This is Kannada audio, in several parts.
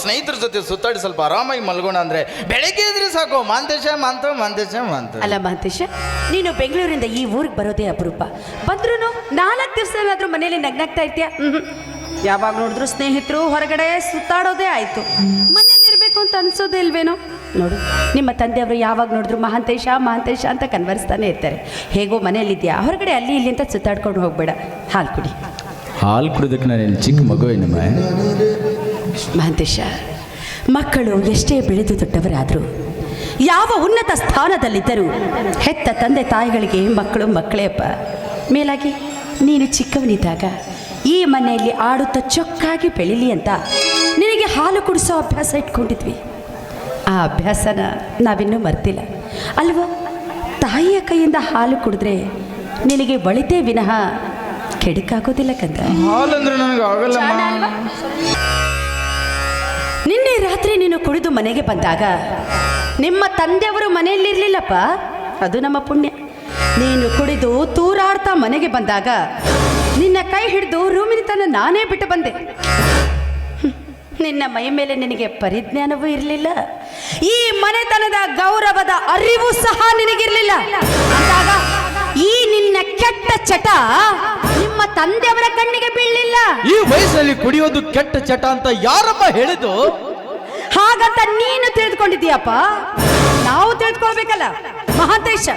ಸ್ನೇಹಿತರ ಜೊತೆ ಸುತ್ತಾಡಿ ಸ್ವಲ್ಪ ಆರಾಮಾಗಿ ಮಲ್ಗೋಣ ಅಂದ್ರೆ ಬೆಳಗ್ಗೆ ಇದ್ರೆ ಸಾಕು ಮಾಂತೇಶ ಮಾಂತ. ಅಲ್ಲ ಮಹಂತೇಶ, ನೀನು ಬೆಂಗಳೂರಿಂದ ಈ ಊರಿಗೆ ಬರೋದೇ ಅಪರೂಪ. ಬಂದ್ರೂ 4 ದಿವಸ ಮನೇಲಿ ನಗ್ನಾಗ್ತಾ ಇರ್ತೀಯ. ಯಾವಾಗ ನೋಡಿದ್ರು ಸ್ನೇಹಿತರು ಹೊರಗಡೆ ಸುತ್ತಾಡೋದೇ ಆಯ್ತು. ಮನೇಲಿ ಇರಬೇಕು ಅಂತ ಅನ್ಸೋದೇ ಇಲ್ವೇನೋ? ನೋಡು, ನಿಮ್ಮ ತಂದೆಯವರು ಯಾವಾಗ ನೋಡಿದ್ರು ಮಹಾಂತೇಶ ಅಂತ ಕನ್ವರ್ಸ್ತಾನೆ ಇರ್ತಾರೆ. ಹೇಗೋ ಮನೆಯಲ್ಲಿದ್ಯಾ, ಹೊರಗಡೆ ಅಲ್ಲಿ ಇಲ್ಲಿ ಅಂತ ಸುತ್ತಾಡ್ಕೊಂಡು ಹೋಗ್ಬೇಡ. ಹಾಲು ಕುಡಿ. ಹಾಲು ಕುಡಿದಕ್ಕೆ ನಾನು ಚಿಕ್ಕ ಮಗುವೇನಮ್ಮ. ಮಹಾಂತೇಶ, ಮಕ್ಕಳು ಎಷ್ಟೇ ಬೆಳೆದು ದೊಡ್ಡವರಾದರೂ, ಯಾವ ಉನ್ನತ ಸ್ಥಾನದಲ್ಲಿದ್ದರೂ ಹೆತ್ತ ತಂದೆ ತಾಯಿಗಳಿಗೆ ಮಕ್ಕಳು ಮಕ್ಕಳೇ ಅಪ್ಪ. ಮೇಲಾಗಿ ನೀನು ಚಿಕ್ಕವನಿದ್ದಾಗ ಈ ಮನೆಯಲ್ಲಿ ಆಡುತ್ತಾ ಚೊಕ್ಕಾಗಿ ಬೆಳೀಲಿ ಅಂತ ನಿನಗೆ ಹಾಲು ಕುಡಿಸೋ ಅಭ್ಯಾಸ ಇಟ್ಕೊಂಡಿದ್ವಿ. ಆ ಅಭ್ಯಾಸನ ನಾವಿನ್ನೂ ಮರ್ತಿಲ್ಲ ಅಲ್ವೋ? ತಾಯಿಯ ಕೈಯಿಂದ ಹಾಲು ಕುಡಿದ್ರೆ ನಿನಗೆ ಒಳಿತೇ ವಿನಃ ಕೆಡಕಾಗೋದಿಲ್ಲ ಕಂದ. ಹಾಲಂದ್ರೆ ನನಗೆ ಆಗಲ್ಲ. ನಿನ್ನೆ ರಾತ್ರಿ ನೀನು ಕುಡಿದು ಮನೆಗೆ ಬಂದಾಗ ನಿಮ್ಮ ತಂದೆಯವರು ಮನೆಯಲ್ಲಿರಲಿಲ್ಲಪ್ಪ. ಅದು ನಮ್ಮ ಪುಣ್ಯ. ನೀನು ಕುಡಿದು ತೂರಾಡ್ತಾ ಮನೆಗೆ ಬಂದಾಗ ನಿನ್ನ ಕೈ ಹಿಡಿದು ರೂಮಿನ ತನ ನಾನೇ ಬಿಟ್ಟು ಬಂದೆ. ನಿನ್ನ ಮೈ ಮೇಲೆ ನಿನಗೆ ಪರಿಜ್ಞಾನವೂ ಇರಲಿಲ್ಲ, ಈ ಮನೆತನದ ಗೌರವದ ಅರಿವು ಸಹ ನಿನಗಿರಲಿಲ್ಲ. ಅಂದಾಗ ಈ ನಿನ್ನ ಕೆಟ್ಟ ಚಟ ನಿಮ್ಮ ತಂದೆಯವರ ಕಣ್ಣಿಗೆ ಬೀಳಲಿಲ್ಲ. ಈ ವಯಸ್ಸಲ್ಲಿ ಕುಡಿಯೋದು ಕೆಟ್ಟ ಚಟ ಅಂತ ಯಾರಪ್ಪ ಹೇಳಿದ್ದು? ಹಾಗಂತ ನೀನು ತಿಳಿದುಕೊಂಡಿದ್ದೀಯಪ್ಪ, ನಾವು ತಿಳಿದುಕೊಳ್ಬೇಕಲ್ಲ. ಮಹಾಂತೇಶ,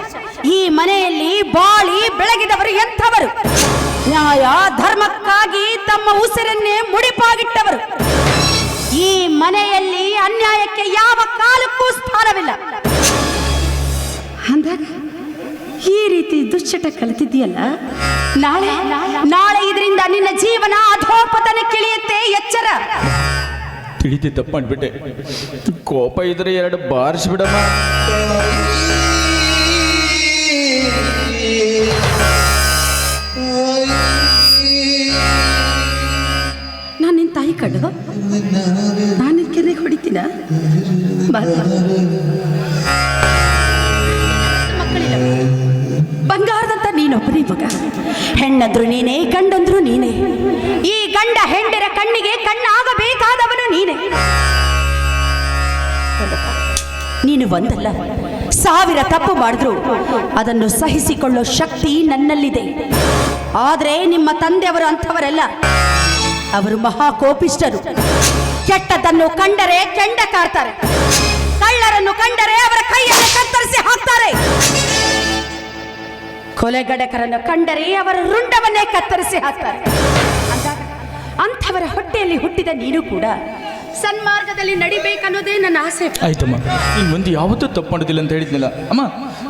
ಈ ಮನೆಯಲ್ಲಿ ಬಾಳಿ ಬೆಳಗಿದವರು ಎಂಥವರು? ನ್ಯಾಯ ಧರ್ಮಕ್ಕಾಗಿ ತಮ್ಮ ಉಸಿರನ್ನೇ ಮುಡಿಪಾಗಿಟ್ಟವರು. ಈ ಮನೆಯಲ್ಲಿ ಅನ್ಯಾಯಕ್ಕೆ ಯಾವ ಕಾಲಕ್ಕೂ ಸ್ಥಾನವಿಲ್ಲ. ಅಂದಾಗ ಈ ರೀತಿ ದುಶ್ಚಟ ಕಲಿತಿದ್ದೀಯಲ್ಲ, ನಾಳೆ ಇದರಿಂದ ನಿನ್ನ ಜೀವನ ಅಧೋಪತನಕ್ಕಿಳಿಯುತ್ತೆ. ಎಚ್ಚರ. ತಿಳಿದು ತಪ್ಪು ಮಾಡ್ಬಿಟ್ಟೆ. ಕೋಪ ಇದ್ರೆ 2 ಬಾರಿಸ್ಬಿಡಮ್ಮ. ನಾನು ನಿನ್ನ ತಾಯಿ ಕಡು, ನಾನು ನಿನ್ನ ಕೆರೆಗೆ ಹೊಡಿತೀನ? ಮಕ್ಕಳಿಲ್ಲ, ಬಂಗಾರದಂತ ನೀನೊಬ್ಬನೇ ಮಗ. ಹೆಣ್ಣಂದ್ರು ನೀನೇ, ಗಂಡಂದ್ರು ನೀನೇ. ಈ ಗಂಡ ಹೆಂಡರ ಕಣ್ಣಿಗೆ ಕಣ್ಣಾಗಬೇಕಾದವನು ನೀನೇ. ನೀನು ಒಂದಲ್ಲ 1000 ತಪ್ಪು ಮಾಡಿದ್ರು ಅದನ್ನು ಸಹಿಸಿಕೊಳ್ಳೋ ಶಕ್ತಿ ನನ್ನಲ್ಲಿದೆ. ಆದರೆ ನಿಮ್ಮ ತಂದೆಯವರು ಅಂಥವರಲ್ಲ. ಅವರು ಮಹಾಕೋಪಿಷ್ಟರು. ಕೆಟ್ಟದನ್ನು ಕಂಡರೆ ಕೆಂಡ ಕಾರ್ತಾರೆ, ಕಳ್ಳರನ್ನು ಕಂಡರೆ ಅವರ ಕೈಯನ್ನು ಕತ್ತರಿಸಿ ಹಾಕ್ತಾರೆ, ಕೊಲೆಗಡಕರನ್ನು ಕಂಡರೆ ಅವರ ರುಂಡವನ್ನೇ ಕತ್ತರಿಸಿ ಹಾಕ್ತಾರೆ. ಅಂಥವರ ಹೊಟ್ಟೆಯಲ್ಲಿ ಹುಟ್ಟಿದ ನೀನು ಕೂಡ ಸನ್ಮಾರ್ಗದಲ್ಲಿ ನಡಿಬೇಕನ್ನೋದೇ ನನ್ನ ಆಸೆ. ಆಯ್ತಮ್ಮ, ಇನ್ನು ಮುಂದೆ ಯಾವತ್ತೂ ತಪ್ಪು ಮಾಡೋದಿಲ್ಲ ಅಂತ ಹೇಳಿದ್ನಿಲ್ಲ ಅಮ್ಮ.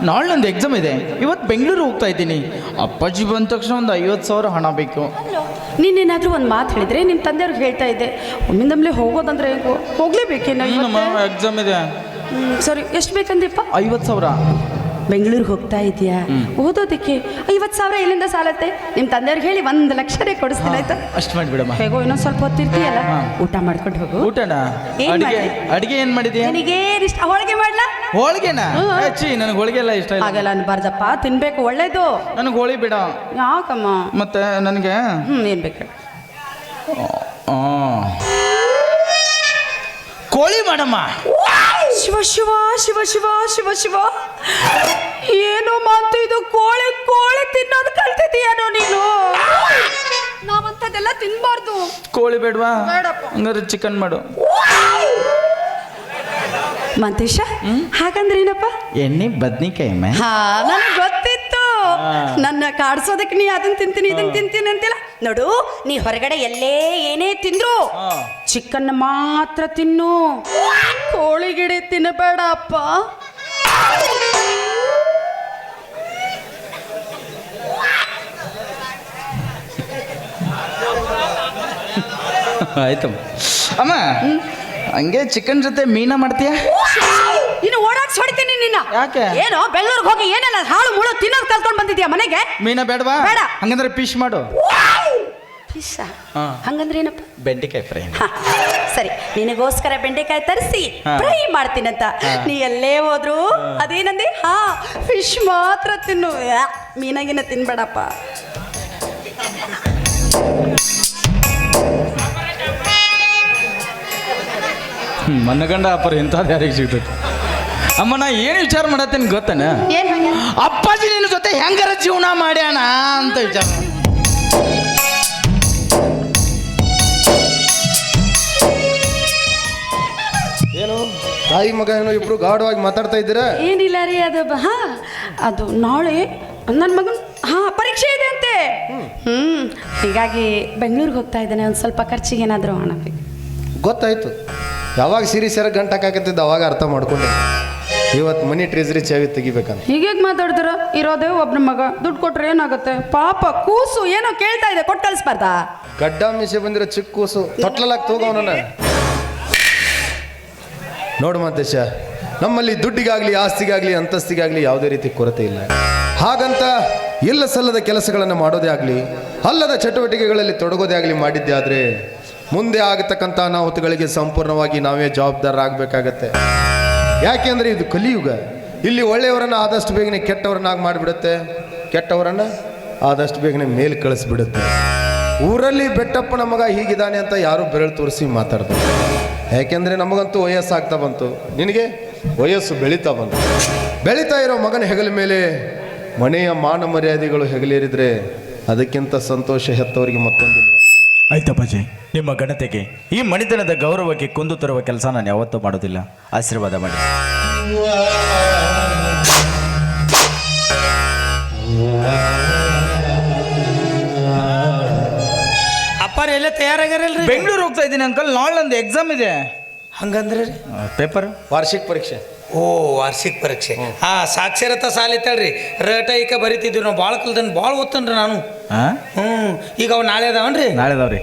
ನಾಳೆ ನಂದು ಎಕ್ಸಾಮ್ ಇದೆ, ಇವತ್ತು ಬೆಂಗಳೂರು ಹೋಗ್ತಾ ಇದ್ದೀನಿ. ಅಪ್ಪಾಜಿ ಬಂದ ತಕ್ಷಣ ಒಂದು 50,000 ಹಣ ಬೇಕು. ನೀನೇನಾದರೂ ಒಂದು ಮಾತು ಹೇಳಿದ್ರೆ ನಿಮ್ಮ ತಂದೆಯವ್ರಿಗೆ ಹೇಳ್ತಾ ಇದ್ದೆ, ಒಮ್ಮಿಂದಮ್ಲೆ ಹೋಗೋದಂದ್ರೆ ಹೋಗ್ಲೇಬೇಕೇನೋ? ಎಕ್ಸಾಮ್ ಇದೆ. ಸರಿ, ಎಷ್ಟು ಬೇಕಂದಿಪ್ಪ? 50,000. ಬೆಂಗಳೂರಿಗೆ ಹೋಗ್ತಾ ಇದೆಯಾ ಓದೋದಕ್ಕೆ? 50,000 ಎಲ್ಲಿಂದ ಸಾಲತ್ತೆ? ನಿಮ್ಮ ತಂದೆಯವ್ರಿಗೆ ಹೇಳಿ 1 ಲಕ್ಷನೇ ಕೊಡಿಸ್ತೀನಿ, ಆಯ್ತಾ? ಅಷ್ಟು ಮಾಡಿಬಿಡಮ್ಮ. ಹೇಗೋ ಇನ್ನೊಂದು ಸ್ವಲ್ಪ ಹೊತ್ತಿರ್ತೀಯಲ್ಲ, ಊಟ ಮಾಡ್ಕೊಂಡು ಹೋಗು. ಊಟನಾ? ಅಡಿಗೆ ಏನು ಮಾಡಿದ್ಯಾ? ನಿನಗೆ ಇಷ್ಟ ಹೋಳಿಗೆ ಮಾಡ್ಲಾ? ಹೋಳಿಗೆನಾ? ನನಗೆ ಹೋಳಿಗೆ ಎಲ್ಲ ಇಷ್ಟ ಇಲ್ಲ. ಹಾಗೆಲ್ಲ ಅನ್ಬಾರ್ದಪ್ಪ, ತಿನ್ಬೇಕು, ಒಳ್ಳೇದು. ನನಗೆ ಹೋಳಿ ಬೇಡ. ಯಾಕಮ್ಮ? ಮತ್ತೆ ನನಗೆ ಏನು ಬೇಕು? ಕೋಳಿ ಮಾಡಮ್ಮ. ಶಿವ ಶಿವ ಶಿವ ಶಿವ ಶಿವ ಶಿವ, ಏನು ಮಾತು ಇದು? ಕೋಳಿ ತಿನ್ನೋದು ಕಲ್ತಿದ್ದೀಯನೋ ನೀನು? ನಾವಂತದೆಲ್ಲ ತಿನ್ಬಾರ್ದು. ಕೋಳಿ ಬೇಡವಾ? ಬೇಡಪ್ಪ. ಹಂಗಾದ್ರೆ ಚಿಕನ್ ಮಾಡು. ಮಂತೇಶ, ಹಾಗಂದ್ರೆ ಏನಪ್ಪ? ಎಣ್ಣೆ ಬದ್ನಿಕಾಯಿ. ಹಾ, ನನಗೆ ಗೊತ್ತಿತ್ತು. ನನ್ನ ಕಾಡ್ಸೋದಕ್ಕೆ ನೀ ಅದನ್ನ ತಿಂತೀನಿ ಇದನ್ನ ತಿಂತೀನಿ ಅಂತಿಲ್ಲ. ನೋಡು, ನೀ ಹೊರಗಡೆ ಎಲ್ಲೇ ಏನೇ ತಿಂದ್ರು ಚಿಕನ್ ಮಾತ್ರ ತಿನ್ನು, ಕೋಳಿಗಿಡಿ ತಿನ್ನಬೇಡ ಅಪ್ಪ. ಆಯ್ತಮ್ಮ. ಅಮ್ಮ, ಹಂಗೆ ಚಿಕನ್ ಜೊತೆ ಮೀನಾ ಮಾಡ್ತೀಯಾ? ಇನ್ನು ಓಡಾಡ್ಸಿ ಹೊಡಿತೀನಿ ನಿನ್ನ. ಯಾಕೆ? ಏನೋ ಬೆಂಗಳೂರಿಗೆ ಹೋಗಿ ಏನೆಲ್ಲ ಹಾಳು ಮುಳು ತಿನ್ನೋದು ಕಲ್ತ್ಕೊಂಡು ಬಂದಿದ್ಯಾ ಮನೆಗೆ? ಮೀನಾ ಬೇಡವಾ? ಬೇಡ. ಹಂಗಂದ್ರೆ ಫಿಶ್ ಮಾಡು. ಫಿಶ್? ಹಂಗಂದ್ರೆ ಏನಪ್ಪ? ಬೆಂಡೆಕಾಯಿ ಫ್ರೈ. ಸರಿ, ನಿನಗೋಸ್ಕರ ಬೆಂಡೆಕಾಯಿ ತರಿಸಿ ಫ್ರೈ ಮಾಡ್ತೀನಂತ. ನೀ ಎಲ್ಲೇ ಹೋದ್ರು ಅದೇನಂದೆ? ಫಿಶ್ ಮಾತ್ರ ತಿನ್ನು, ಮೀನಾಗಿನ ತಿನ್ಬೇಡಪ್ಪ. ಮನ್ನಗಂಡ ಅಪ್ಪರ ಇಂಥದ್ದು ಯಾರಿಗೆ ಸಿಗ್ತೈತಿ ಅಮ್ಮ ನಾ ಏನು ವಿಚಾರ ಮಾಡತ್ತೇನೆ ಗೊತ್ತನ ಏನು ಹಂಗೆ ಅಪ್ಪಾಜಿ ನಿನ್ನ ಜೊತೆ ಹೆಂಗಾರ ಜೀವನ ಮಾಡ್ಯಾಣ ಅಂತ ವಿಚಾರ ಏನು ತಾಯಿ ಮಗ ಏನೋ ಇಬ್ರು ಗಾಢವಾಗಿ ಮಾತಾಡ್ತಾ ಇದ್ದೀರಾ? ಏನಿಲ್ಲ ರೀ ಅದು ಅದು ನಾಳೆ ನನ್ನ ಮಗನ ಪರೀಕ್ಷೆ ಇದೆ ಅಂತೆ ಹೀಗಾಗಿ ಬೆಂಗಳೂರಿಗೆ ಹೋಗ್ತಾ ಇದ್ದಾನೆ ಒಂದು ಸ್ವಲ್ಪ ಖರ್ಚಿಗೆ ಏನಾದರೂ ಹಣ ಬೇಕು. ಗೊತ್ತಾಯ್ತು. ಯಾವಾಗ ಸೀರೆ ಸೆರ ಗಂಟಾಕತ್ತಿದ್ದ ಅವಾಗ ಅರ್ಥ ಮಾಡ್ಕೊಂಡೆ. ಇವತ್ತು ಮನಿ ಟ್ರೆಜರಿ ಚಾವಿ ತೆಗಿಬೇಕಂತ. ಹೀಗೆ ಮಾತಾಡ್ತಾರ ಇರೋದೇ ಒಬ್ಬನ ಮಗ ದುಡ್ಡು ಕೊಟ್ರೆ ಏನಾಗುತ್ತೆ ಪಾಪ ಕೂಸು ಏನೋ ಕೇಳ್ತಾ ಇದೆ ಕೊಟ್ಟು ಕಳಿಸ್ಬಾರ್ದಾ? ಗಡ್ಡ ಮೀಸೆ ಬಂದಿರೋ ಚಿಕ್ಕ ಕೂಸು ತೊಟ್ಲಲಾಗಿ ತಗೋವನ ನೋಡು ಮಾತೇಶ, ನಮ್ಮಲ್ಲಿ ದುಡ್ಡಿಗಾಗಲಿ ಆಸ್ತಿಗಾಗಲಿ ಅಂತಸ್ತಿಗಾಗಲಿ ಯಾವುದೇ ರೀತಿ ಕೊರತೆ ಇಲ್ಲ. ಹಾಗಂತ ಇಲ್ಲ ಸಲ್ಲದ ಕೆಲಸಗಳನ್ನು ಮಾಡೋದೇ ಆಗಲಿ ಅಲ್ಲದ ಚಟುವಟಿಕೆಗಳಲ್ಲಿ ತೊಡಗೋದೇ ಆಗಲಿ ಮಾಡಿದ್ದೆ ಆದರೆ ಮುಂದೆ ಆಗತಕ್ಕಂಥ ಅನಾಹುತಗಳಿಗೆ ಸಂಪೂರ್ಣವಾಗಿ ನಾವೇ ಜವಾಬ್ದಾರರಾಗಬೇಕಾಗತ್ತೆ. ಯಾಕೆಂದರೆ ಇದು ಕಲಿಯುಗ. ಇಲ್ಲಿ ಒಳ್ಳೆಯವರನ್ನು ಆದಷ್ಟು ಬೇಗನೆ ಕೆಟ್ಟವರನ್ನಾಗಿ ಮಾಡಿಬಿಡುತ್ತೆ, ಕೆಟ್ಟವರನ್ನು ಆದಷ್ಟು ಬೇಗನೆ ಮೇಲೆ ಕಳಿಸ್ಬಿಡುತ್ತೆ. ಊರಲ್ಲಿ ಬೆಟ್ಟಪ್ಪನ ಮಗ ಹೀಗಿದ್ದಾನೆ ಅಂತ ಯಾರೂ ಬೆರಳು ತೋರಿಸಿ ಮಾತಾಡ್ತಾರೆ. ಯಾಕೆಂದರೆ ನಮಗಂತೂ ವಯಸ್ಸಾಗ್ತಾ ಬಂತು, ನಿನಗೆ ವಯಸ್ಸು ಬೆಳೀತಾ ಬಂತು. ಬೆಳೀತಾ ಇರೋ ಮಗನ ಹೆಗಲ ಮೇಲೆ ಮನೆಯ ಮಾನ ಮರ್ಯಾದೆಗಳು ಹೆಗಲೇರಿದರೆ ಅದಕ್ಕಿಂತ ಸಂತೋಷ ಹೆತ್ತವರಿಗೆ ಮತ್ತೊಂದಿಲ್ಲ. ಆಯ್ತಪ್ಪಾಜಿ, ನಿಮ್ಮ ಘನತೆಗೆ ಈ ಮಣಿತನದ ಗೌರವಕ್ಕೆ ಕುಂದು ತರುವ ಕೆಲಸ ನಾನು ಯಾವತ್ತೂ ಮಾಡೋದಿಲ್ಲ. ಆಶೀರ್ವಾದ ಮಾಡಿ. ಅಪ್ಪಾರ ಎಲ್ಲ ತಯಾರಾಗ್ಯಾರಲ್ರಿ? ಬೆಂಗಳೂರು ಹೋಗ್ತಾ ಇದ್ದೀನಿ ಅಂಕಲ್. ನಾಳೆ ನಂದು ಎಕ್ಸಾಮ್ ಇದೆ. ಹಂಗಂದ್ರೆ ಪೇಪರ್ ವಾರ್ಷಿಕ ಪರೀಕ್ಷೆ. ಓ ವಾರ್ಷಿಕ ಪರೀಕ್ಷೆ. ಸಾಕ್ಷರತಾ ಸಾಲಿತಾಳ್ರಿ ರಟ ಈಕ ಬರಿತಿದ್ವಿ ನಾವು. ಭಾಳ ಕಲ್ತನ್ ಭಾಳ ಓದ್ತನ್ರಿ ನಾನು. ಈಗ ಅವು ನಾಳೆ ಅದಾವನ್ರಿ? ನಾಳೆ ಅದಾವ್ರಿ.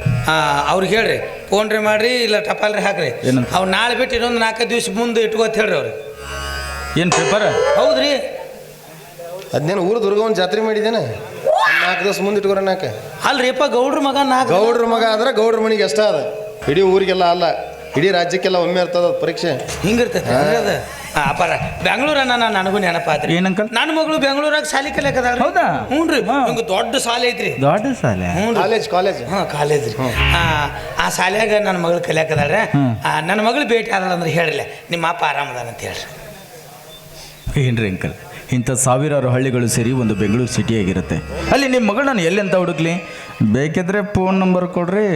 ಅವ್ರಿಗೆ ಹೇಳ್ರಿ ಫೋನ್ ರೀ ಮಾಡ್ರಿ ಇಲ್ಲ ಟಪಾಲ್ರಿ ಹಾಕ್ರಿ. ಅವು ನಾಳೆ ಬಿಟ್ಟು ಇನ್ನೊಂದು 4 ದಿವ್ಸ ಮುಂದೆ ಇಟ್ಕೋತ ಹೇಳ್ರಿ ಅವ್ರಿಗೆ. ಏನು ಪೇಪರ್? ಹೌದ್ರಿ. ಅದ್ನೇನು ಊರು ದುರ್ಗವನ್ ಜಾತ್ರೆ ಮಾಡಿದ್ದೇನೆ 4 ದಿವಸ ಮುಂದೆ ಇಟ್ಕೊರ. ಅಲ್ರಿಪ್ಪ ಗೌಡ್ರ ಮಗ. ಗೌಡ್ರ ಮಗ ಆದ್ರೆ ಗೌಡ್ರ ಮನೆಗೆ ಅಷ್ಟ ಅದ, ಇಡೀ ಊರಿಗೆಲ್ಲ ಅಲ್ಲ, ಇಡೀ ರಾಜ್ಯಕ್ಕೆಲ್ಲ ಒಮ್ಮೆ ಇರ್ತದ ಪರೀಕ್ಷೆ. ಹಿಂಗಿರ್ತೈತೆ ಅದ. ಅಪ್ಪಾರ ಬೆಂಗಳೂರ ನನಗೂ ನೆನಪಾತ್ರಿ. ಏನಂಕಲ್? ನನ್ನ ಮಗಳು ಬೆಂಗಳೂರಾಗ ಶಾಲಿ ಕಲಿಯಕದಾಳ. ಹೌದಾ? ಹ್ಞೂ ರೀ. ನಿಮ್ಗೆ ದೊಡ್ಡ ಶಾಲೆ ಐತ್ರಿ. ದೊಡ್ಡ ಶಾಲೆ? ಹ್ಞೂ ಕಾಲೇಜ್. ಕಾಲೇಜ್ ರೀ. ಆ ಶಾಲ್ಯಾಗ ನನ್ನ ಮಗಳು ಕಲಿಯಕದಾಳ್ರೆ. ನನ್ನ ಮಗಳು ಭೇಟಿ ಆದಳ ಅಂದ್ರೆ ಹೇಳ್ರಲ್ಲ ನಿಮ್ಮ ಅಪ್ಪ ಆರಾಮದಾನ ಅಂತ ಹೇಳ್ರಿ. ಏನ್ರಿ ಅಂಕಲ್, ಇಂಥ ಸಾವಿರಾರು ಹಳ್ಳಿಗಳು ಸೇರಿ ಒಂದು ಬೆಂಗಳೂರು ಸಿಟಿಯಾಗಿರುತ್ತೆ. ಅಲ್ಲಿ ನಿಮ್ಮ ಮಗಳು ನಾನು ಎಲ್ಲಿ ಅಂತ ಹುಡುಕ್ಲಿ? ಬೇಕಿದ್ರೆ ಫೋನ್ ನಂಬರ್ ಕೊಡ್ರಿ.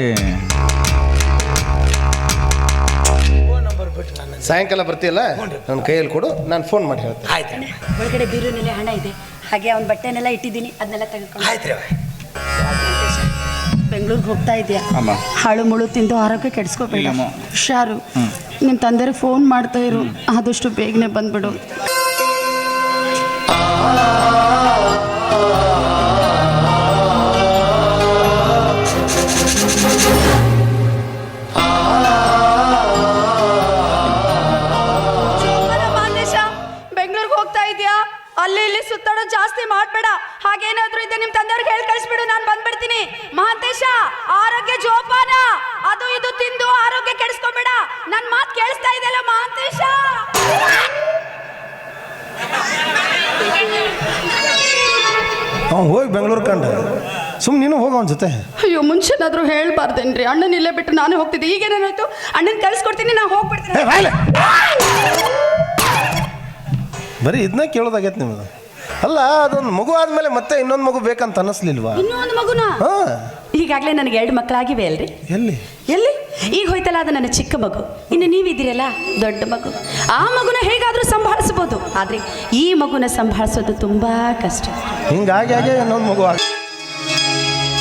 ಸಾಯಂಕಾಲ ಬರ್ತೀಯಲ್ಲ, ನನ್ನ ಕೈಯಲ್ಲಿ ಕೊಡು, ನಾನು ಫೋನ್ ಮಾಡಿ ಹೇಳ್ತೇನೆ. ಆಯ್ತು. ಒಳಗಡೆ ಬೀರುನಲ್ಲಿ ಹಣ ಇದೆ, ಹಾಗೆ ಅವ್ನ ಬಟ್ಟೆನೆಲ್ಲ ಇಟ್ಟಿದ್ದೀನಿ, ಅದನ್ನೆಲ್ಲ ತೆಗೆದುಕೊಂಡು. ಆಯ್ತು ರೀ. ಬೆಂಗಳೂರಿಗೆ ಹೋಗ್ತಾ ಇದೆಯಾ? ಅಮ್ಮ, ಹಾಳು ಮುಳು ತಿಂದು ಆರೋಗ್ಯ ಕೆಡಿಸ್ಕೋಬೇಡ. ಇಲ್ಲಮ್ಮ. ಹುಷಾರು. ನಿಮ್ಮ ತಂದೆಗೆ ಫೋನ್ ಮಾಡ್ತಾ ಇರು, ಆದಷ್ಟು ಬೇಗನೆ ಬಂದ್ಬಿಡು. ಬೆಂಗಳೂರಿಗೆ ಹೋಗ್ತಾ ಇದೆಯಾ? ಅಲ್ಲಿ ಇಲ್ಲಿ ಸುತ್ತಾಡೋ ಜಾಸ್ತಿ ಮಾಡಬೇಡ. ಹಾಗೇನಾದ್ರೂ ಇದೆ ನಿಮ್ಮ ತಂದೆಯವ್ರಿಗೆ ಹೇಳಿ ಕಳಿಸ್ಬಿಡು, ನಾನು ಬಂದ್ಬಿಡ್ತೀನಿ. ಮಹಾಂತೇಶ, ಆರೋಗ್ಯ ಜೋಪಾನ. ಅದು ಇದು ತಿಂದು ಆರೋಗ್ಯ ಕೆಡಿಸ್ಕೋಬೇಡ. ನನ್ನ ಮಾತು ಕೇಳಿಸ್ತಾ ಇದೆಯಲ್ಲ ಮಹಾಂತೇಶ? ಅವ್ನು ಹೋಗಿ ಬೆಂಗಳೂರು ಕಂಡ ಸುಮ್ಮನೆ ನೀನು ಹೋಗ ಅವನ ಜೊತೆ. ಅಯ್ಯೋ, ಮುಂಚೆನಾದ್ರೂ ಹೇಳ್ಬಾರ್ದೇನ್ರಿ? ಅಣ್ಣನ ಇಲ್ಲೇ ಬಿಟ್ಟು ನಾನೇ ಹೋಗ್ತಿದ್ದೆ. ಈಗೇನಾಯ್ತು? ಅಣ್ಣನ ಕಳಿಸ್ಕೊಡ್ತೀನಿ, ನಾನು ಹೋಗ್ಬಿಡ್ತೀನಿ. ಬರೀ ಇದನ್ನ ಕೇಳೋದಾಗೈತೆ ನಿಮ್ದು. ಅಲ್ಲ, ಅದೊಂದು ಮಗು ಆದ್ಮೇಲೆ ಮತ್ತೆ ಇನ್ನೊಂದು ಮಗು ಬೇಕಂತ ಅನ್ನಿಸ್ಲಿಲ್ವಾ? ಇನ್ನೂ ಒಂದು ಮಗುನ? ಈಗಾಗಲೇ ನನಗೆ 2 ಮಕ್ಕಳಾಗಿವೆ ಅಲ್ರಿ. ಎಲ್ಲಿ ಎಲ್ಲಿ? ಈಗ ಹೋಯ್ತಲ್ಲ, ಅದು ನನ್ನ ಚಿಕ್ಕ ಮಗು. ಇನ್ನು ನೀವಿದ್ದೀರಲ್ಲ ದೊಡ್ಡ ಮಗು. ಆ ಮಗುನ ಹೇಗಾದರೂ ಸಂಭಾಳಿಸ್ಬೋದು, ಆದರೆ ಈ ಮಗುನ ಸಂಭಾಳಿಸೋದು ತುಂಬ ಕಷ್ಟ. ಹಿಂಗಾಗಿ ಇನ್ನೊಂದು ಮಗು ಆಗ